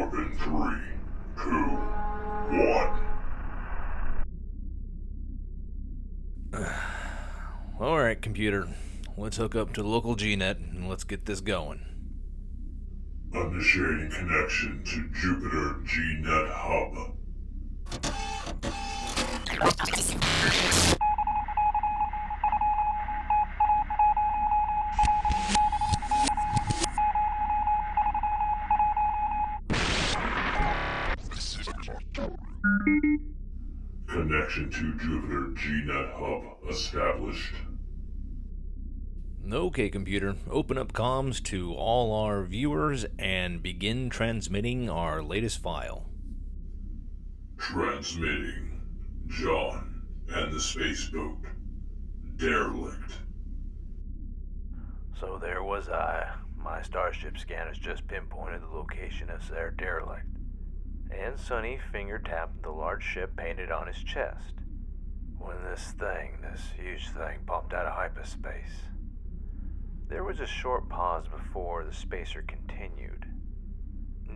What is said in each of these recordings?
Warp in 3, 2, 1. Alright, computer. Let's hook up to the local GNet and let's get this going. Initiating connection to Jupiter GNet Hub. Connection to Jupiter GNet Hub established. Okay, computer. Open up comms to all our viewers and begin transmitting our latest file. Transmitting. John and the spaceboat. Derelict. So there was I. My starship scanners just pinpointed the location of their derelict. And Sonny finger-tapped the large ship painted on his chest. When this huge thing, popped out of hyperspace. There was a short pause before the spacer continued.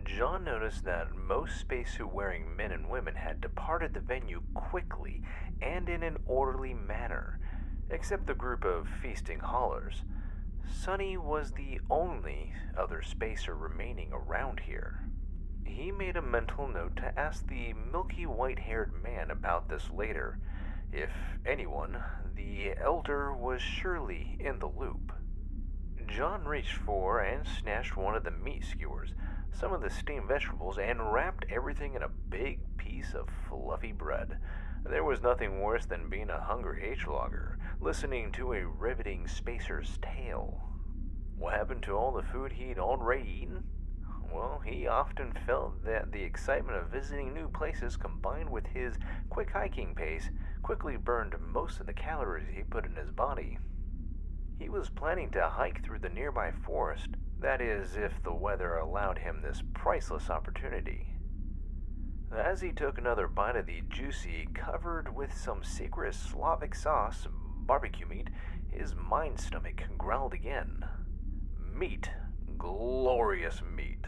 John noticed that most spacesuit-wearing men and women had departed the venue quickly and in an orderly manner, except the group of feasting haulers. Sonny was the only other spacer remaining around here. He made a mental note to ask the milky white-haired man about this later. If anyone, the elder was surely in the loop. John reached for and snatched one of the meat skewers, some of the steamed vegetables, and wrapped everything in a big piece of fluffy bread. There was nothing worse than being a hungry H-logger, listening to a riveting spacer's tale. What happened to all the food he'd already eaten? Well, he often felt that the excitement of visiting new places combined with his quick hiking pace quickly burned most of the calories he put in his body. He was planning to hike through the nearby forest, that is, if the weather allowed him this priceless opportunity. As he took another bite of the juicy, covered with some secret Slavic sauce, barbecue meat, his mind stomach growled again. Meat. Glorious meat.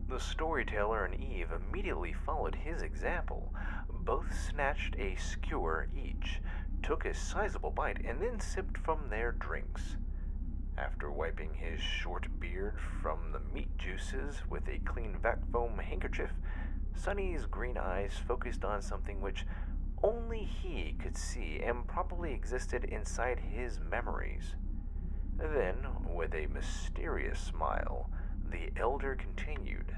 The storyteller and Eve immediately followed his example. Both snatched a skewer each, took a sizable bite, and then sipped from their drinks. After wiping his short beard from the meat juices with a clean vac foam handkerchief, Sonny's green eyes focused on something which only he could see and probably existed inside his memories. Then, with a mysterious smile, the elder continued.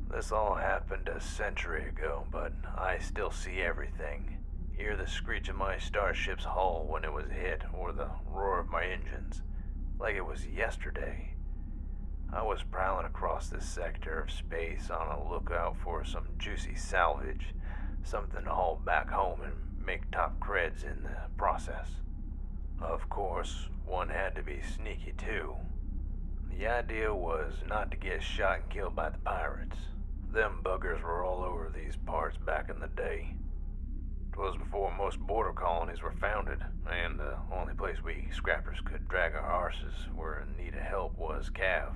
This all happened a century ago, but I still see everything. Hear the screech of my starship's hull when it was hit, or the roar of my engines, like it was yesterday. I was prowling across this sector of space on a lookout for some juicy salvage, something to haul back home and make top creds in the process. Of course, one had to be sneaky too. The idea was not to get shot and killed by the pirates. Them buggers were all over these parts back in the day. 'Twas before most border colonies were founded, and the only place we scrappers could drag our arses were in need of help was Cav.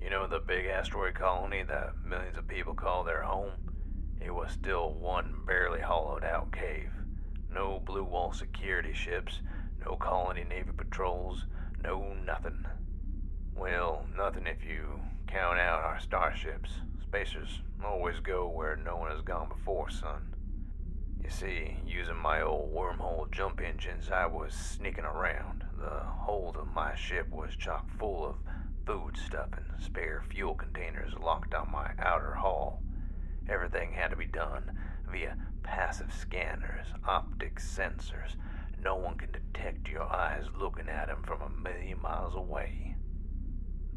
You know the big asteroid colony that millions of people call their home? It was still one barely hollowed out cave. No blue wall security ships, no colony navy patrols, no nothing. Well, nothing if you count out our starships. Spacers always go where no one has gone before, son. You see, using my old wormhole jump engines, I was sneaking around. The hold of my ship was chock full of food stuff and spare fuel containers locked on my outer hull. Everything had to be done via passive scanners, optic sensors. No one can detect your eyes looking at them from 1,000,000 miles away.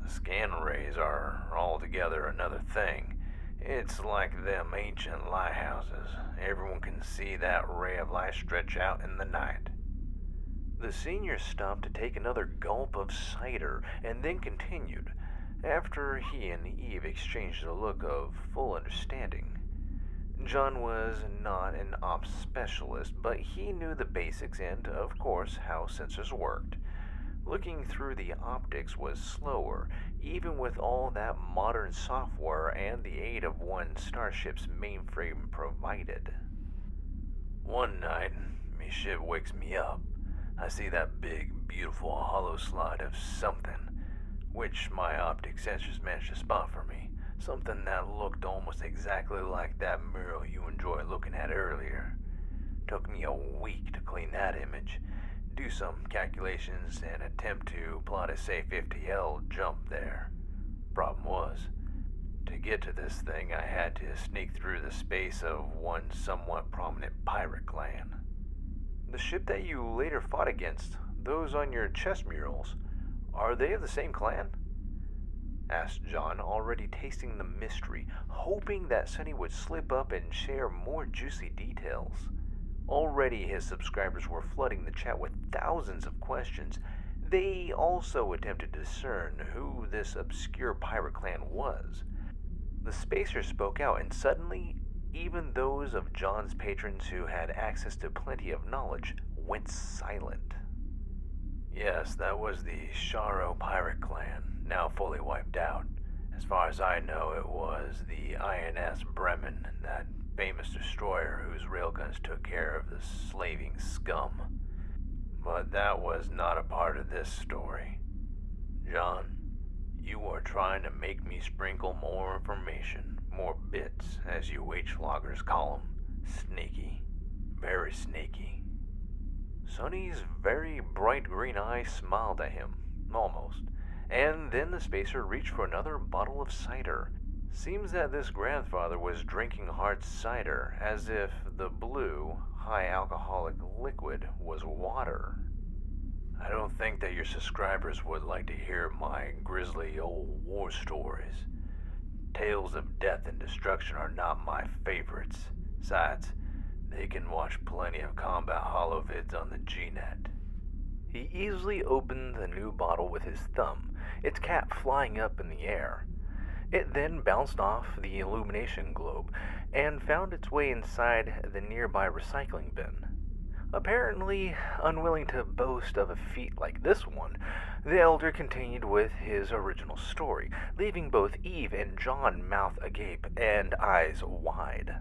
The scan rays are altogether another thing. It's like them ancient lighthouses. Everyone can see that ray of light stretch out in the night. The senior stopped to take another gulp of cider and then continued, after he and Eve exchanged a look of full understanding. John was not an ops specialist, but he knew the basics and, of course, how sensors worked. Looking through the optics was slower, even with all that modern software and the aid of one starship's mainframe provided. One night, me ship wakes me up. I see that big, beautiful hollow slide of something, which my optic sensors managed to spot for me. Something that looked almost exactly like that mural you enjoyed looking at earlier. Took me a week to clean that image, do some calculations, and attempt to plot a safe 50L jump there. Problem was, to get to this thing, I had to sneak through the space of one somewhat prominent pirate clan. The ship that you later fought against, those on your chest murals, are they of the same clan? Asked John, already tasting the mystery, hoping that Sonny would slip up and share more juicy details. Already his subscribers were flooding the chat with thousands of questions. They also attempted to discern who this obscure pirate clan was. The spacer spoke out, and suddenly, even those of John's patrons who had access to plenty of knowledge went silent. Yes, that was the Sharo pirate clan, now fully wiped out. As far as I know, it was the INS Bremen, that famous destroyer whose railguns took care of the slaving scum. But that was not a part of this story. John, you are trying to make me sprinkle more information, more bits, as you H-loggers call them. Sneaky. Very sneaky. Sonny's very bright green eyes smiled at him, almost, and then the spacer reached for another bottle of cider. Seems that this grandfather was drinking hard cider, as if the blue, high-alcoholic liquid was water. I don't think that your subscribers would like to hear my grisly old war stories. Tales of death and destruction are not my favorites. Besides, they can watch plenty of combat holovids on the Gnet. He easily opened the new bottle with his thumb, its cap flying up in the air. It then bounced off the illumination globe and found its way inside the nearby recycling bin. Apparently unwilling to boast of a feat like this one, the elder continued with his original story, leaving both Eve and John mouth agape and eyes wide.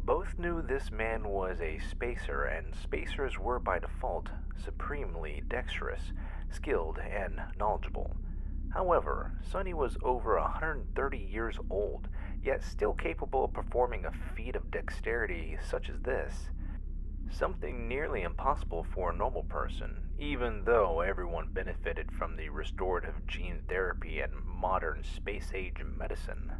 Both knew this man was a spacer, and spacers were by default supremely dexterous, skilled, and knowledgeable. However, Sonny was over 130 years old, yet still capable of performing a feat of dexterity such as this. Something nearly impossible for a normal person, even though everyone benefited from the restorative gene therapy and modern space-age medicine.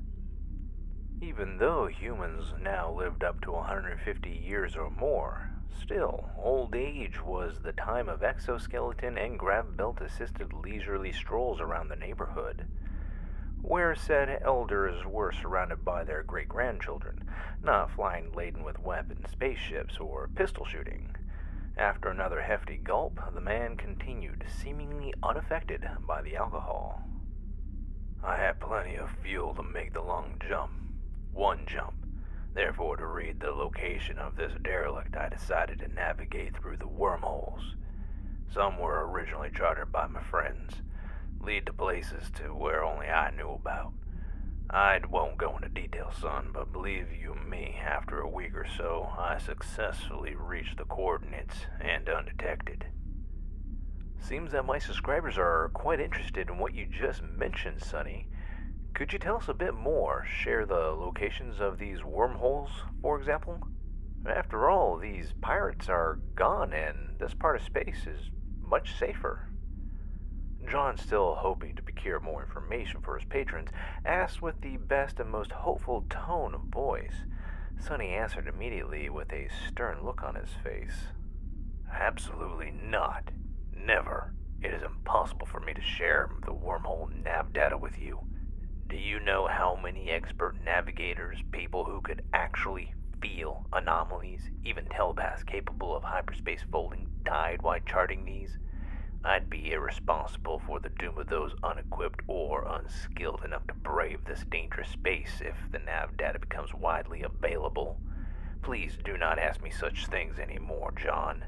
Even though humans now lived up to 150 years or more, still, old age was the time of exoskeleton and grav belt-assisted leisurely strolls around the neighborhood, where said elders were surrounded by their great-grandchildren, not flying laden with weapons, spaceships, or pistol shooting. After another hefty gulp, the man continued, seemingly unaffected by the alcohol. I had plenty of fuel to make the long jump. One jump. Therefore, to read the location of this derelict, I decided to navigate through the wormholes. Some were originally chartered by my friends, lead to places to where only I knew about. I won't go into detail, son, but believe you me, after a week or so, I successfully reached the coordinates and undetected. Seems that my subscribers are quite interested in what you just mentioned, Sonny. Could you tell us a bit more? Share the locations of these wormholes, for example? After all, these pirates are gone, and this part of space is much safer. John, still hoping to procure more information for his patrons, asked with the best and most hopeful tone of voice. Sonny answered immediately with a stern look on his face. Absolutely not. Never. It is impossible for me to share the wormhole nav data with you. Do you know how many expert navigators, people who could actually feel anomalies, even telepaths capable of hyperspace folding, died while charting these? I'd be irresponsible for the doom of those unequipped or unskilled enough to brave this dangerous space if the nav data becomes widely available. Please do not ask me such things anymore, John.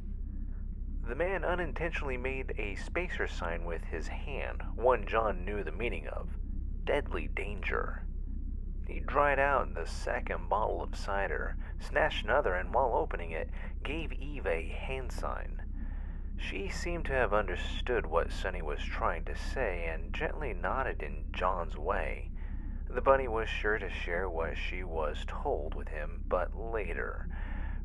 The man unintentionally made a spacer sign with his hand, one John knew the meaning of: deadly danger. He dried out the second bottle of cider, snatched another, and while opening it, gave Eve a hand sign. She seemed to have understood what Sonny was trying to say and gently nodded in John's way. The bunny was sure to share what she was told with him, but later.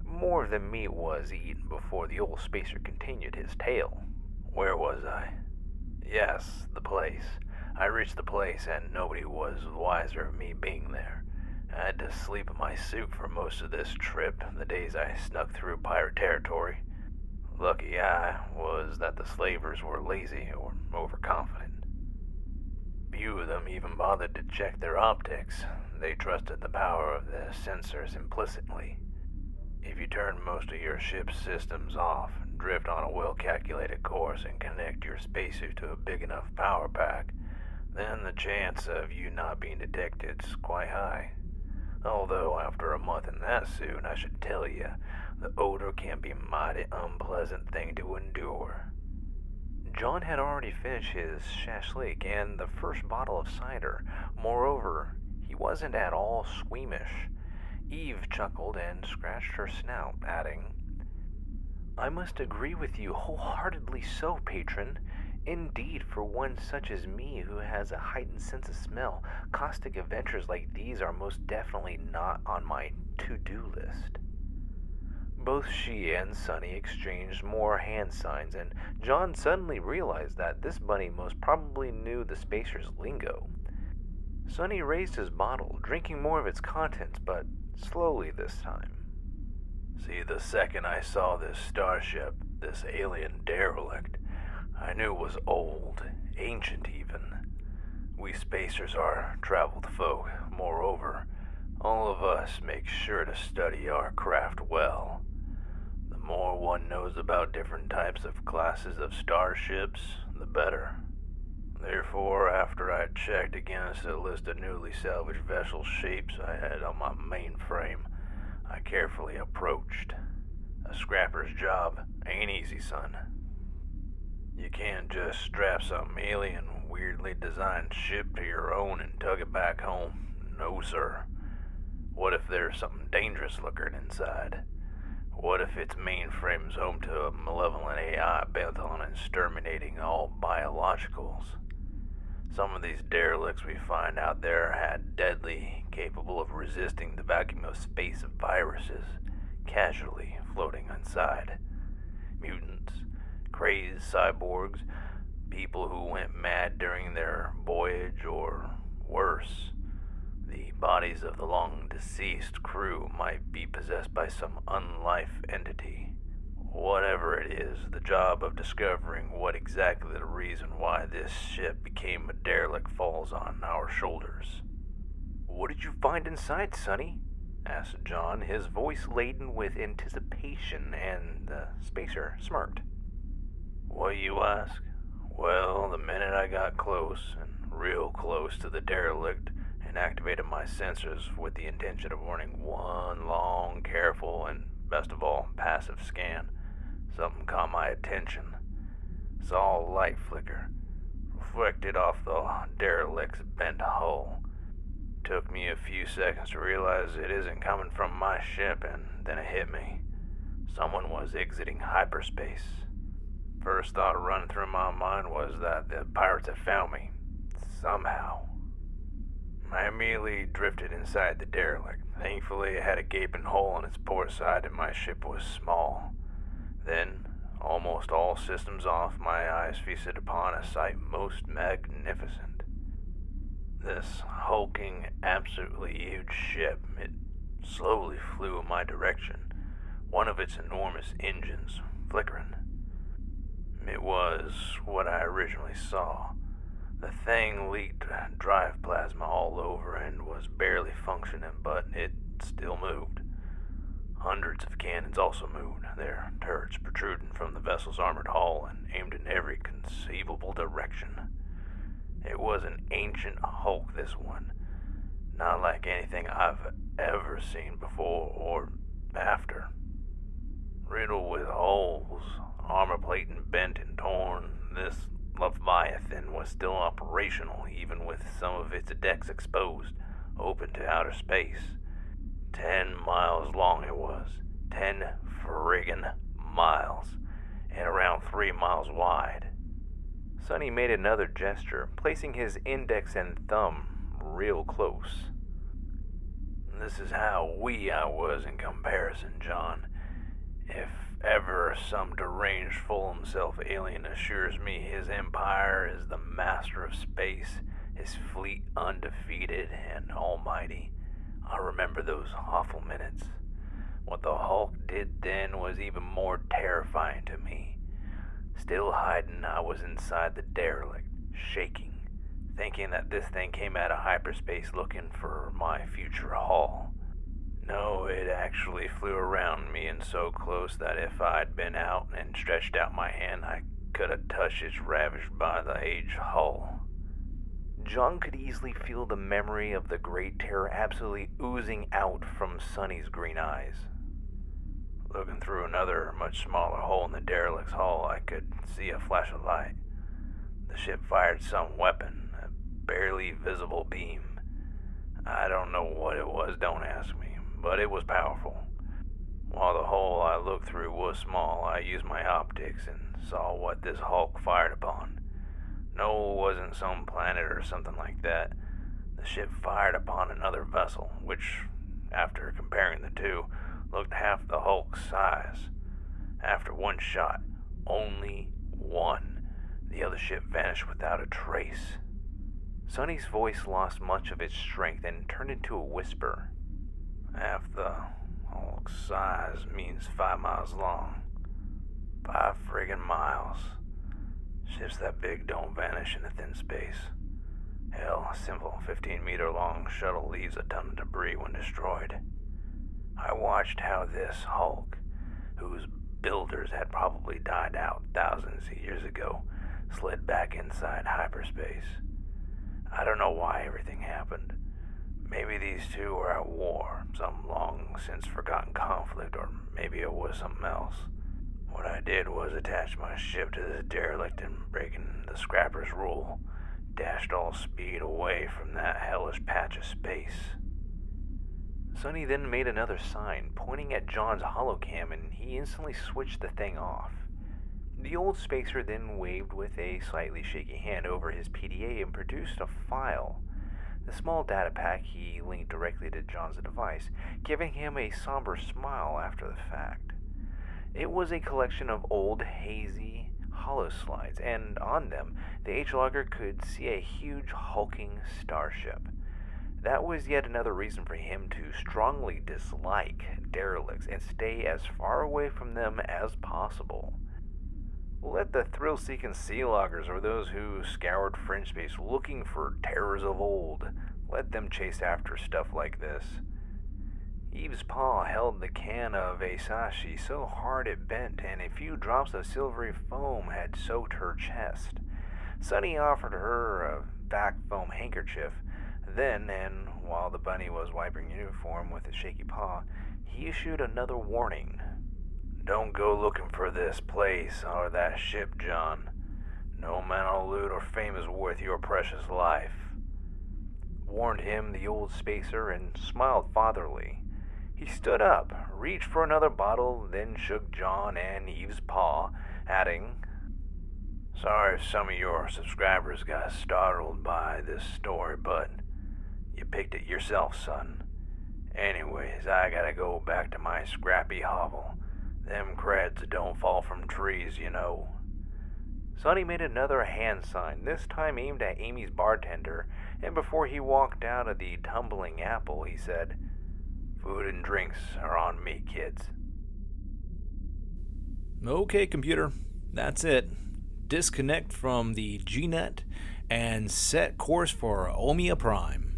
More of the meat was eaten before the old spacer continued his tale. Where was I? Yes, the place. I reached the place and nobody was wiser of me being there. I had to sleep in my suit for most of this trip, the days I snuck through pirate territory. Lucky I was that the slavers were lazy or overconfident. Few of them even bothered to check their optics. They trusted the power of the sensors implicitly. If you turn most of your ship's systems off, drift on a well-calculated course, and connect your spacesuit to a big enough power pack, then the chance of you not being detected is quite high. Although after a month in that suit, I should tell you, the odor can be a mighty unpleasant thing to endure. John had already finished his shashlik and the first bottle of cider. Moreover, he wasn't at all squeamish. Eve chuckled and scratched her snout, adding, "I must agree with you wholeheartedly so, patron. Indeed, for one such as me who has a heightened sense of smell, caustic adventures like these are most definitely not on my to-do list." Both she and Sonny exchanged more hand signs, and John suddenly realized that this bunny most probably knew the spacer's lingo. Sonny raised his bottle, drinking more of its contents, but slowly this time. See, the second I saw this starship, this alien derelict, I knew it was old, ancient even. We spacers are traveled folk. Moreover, all of us make sure to study our craft well. The more one knows about different types of classes of starships, the better. Therefore, after I checked against a list of newly salvaged vessel shapes I had on my mainframe, I carefully approached. A scrapper's job ain't easy, son. You can't just strap some alien, weirdly designed ship to your own and tug it back home. No, sir. What if there's something dangerous lurking inside? What if its mainframe's home to a malevolent AI bent on exterminating all biologicals? Some of these derelicts we find out there had deadly, capable of resisting the vacuum of space of viruses, casually floating inside. Mutants, crazed cyborgs, people who went mad during their voyage, or worse, the bodies of the long-deceased crew might be possessed by some unlife entity. Whatever it is, the job of discovering what exactly the reason why this ship became a derelict falls on our shoulders. "What did you find inside, Sonny?" asked John, his voice laden with anticipation, and the spacer smirked. "What you ask? Well, the minute I got close, and real close to the derelict, and activated my sensors with the intention of running one long, careful, and best of all, passive scan, something caught my attention. Saw a light flicker, reflected off the derelict's bent hull. Took me a few seconds to realize it isn't coming from my ship, and then it hit me. Someone was exiting hyperspace. First thought running through my mind was that the pirates had found me, somehow. I immediately drifted inside the derelict. Thankfully, it had a gaping hole on its port side and my ship was small. Then, almost all systems off, my eyes feasted upon a sight most magnificent. This hulking, absolutely huge ship, it slowly flew in my direction, one of its enormous engines flickering. It was what I originally saw. The thing leaked drive plasma all over and was barely functioning, but it still moved. Hundreds of cannons also moved, their turrets protruding from the vessel's armored hull and aimed in every conceivable direction. It was an ancient hulk, this one, not like anything I've ever seen before or after. Riddled with holes, armor plating bent and torn, this Leviathan was still operational, even with some of its decks exposed, open to outer space. 10 miles long it was. 10 friggin' miles. And around 3 miles wide. Sonny made another gesture, placing his index and thumb real close. This is how wee I was in comparison, John. If ever some deranged full himself alien assures me his empire is the master of space, his fleet undefeated and almighty, I remember those awful minutes. What the Hulk did then was even more terrifying to me. Still hiding, I was inside the derelict, shaking, thinking that this thing came out of hyperspace looking for my future haul. No, it actually flew around me and so close that if I'd been out and stretched out my hand, I could have touched its ravaged by the age hull. John could easily feel the memory of the Great Terror absolutely oozing out from Sonny's green eyes. Looking through another, much smaller hole in the derelict's hull, I could see a flash of light. The ship fired some weapon, a barely visible beam. I don't know what it was, don't ask me, but it was powerful. While the hole I looked through was small, I used my optics and saw what this Hulk fired upon. No, it wasn't some planet or something like that. The ship fired upon another vessel, which, after comparing the two, looked half the Hulk's size. After one shot, only one, the other ship vanished without a trace. Sonny's voice lost much of its strength and turned into a whisper. Half the Hulk's size means 5 miles long. 5 friggin' miles. Ships that big don't vanish in a thin space. Hell, a simple 15-meter long shuttle leaves a ton of debris when destroyed. I watched how this Hulk, whose builders had probably died out thousands of years ago, slid back inside hyperspace. I don't know why everything happened. Maybe these two were at war, some long since forgotten conflict, or maybe it was something else. What I did was attach my ship to this derelict and, breaking the scrapper's rule, dashed all speed away from that hellish patch of space. Sonny then made another sign, pointing at John's holocam, and he instantly switched the thing off. The old spacer then waved with a slightly shaky hand over his PDA and produced a file. The small data pack he linked directly to John's device, giving him a somber smile after the fact. It was a collection of old, hazy holoslides, and on them, the H-Logger could see a huge, hulking starship. That was yet another reason for him to strongly dislike derelicts and stay as far away from them as possible. Let the thrill-seeking sea loggers or those who scoured fringe space looking for terrors of old, let them chase after stuff like this. Eve's paw held the can of Asashi so hard it bent, and a few drops of silvery foam had soaked her chest. Sonny offered her a vac foam handkerchief. Then, and while the bunny was wiping uniform with a shaky paw, he issued another warning. Don't go looking for this place or that ship, John. No amount of loot or fame is worth your precious life. Warned him the old spacer and smiled fatherly. He stood up, reached for another bottle, then shook John and Eve's paw, adding, Sorry if some of your subscribers got startled by this story, but you picked it yourself, son. Anyways, I gotta go back to my scrappy hovel. Them creds don't fall from trees, you know. Sonny made another hand sign, this time aimed at Amy's bartender, and before he walked out of the Tumbling Apple, he said, Food and drinks are on me, kids. Okay, computer, that's it. Disconnect from the GNet and set course for Omnia Prime.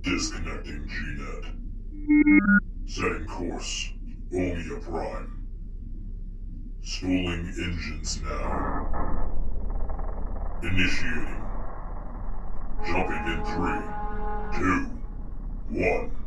Disconnecting GNet. Setting course. Omnia Prime. Stalling engines now. Initiating. Jumping in 3, 2, 1.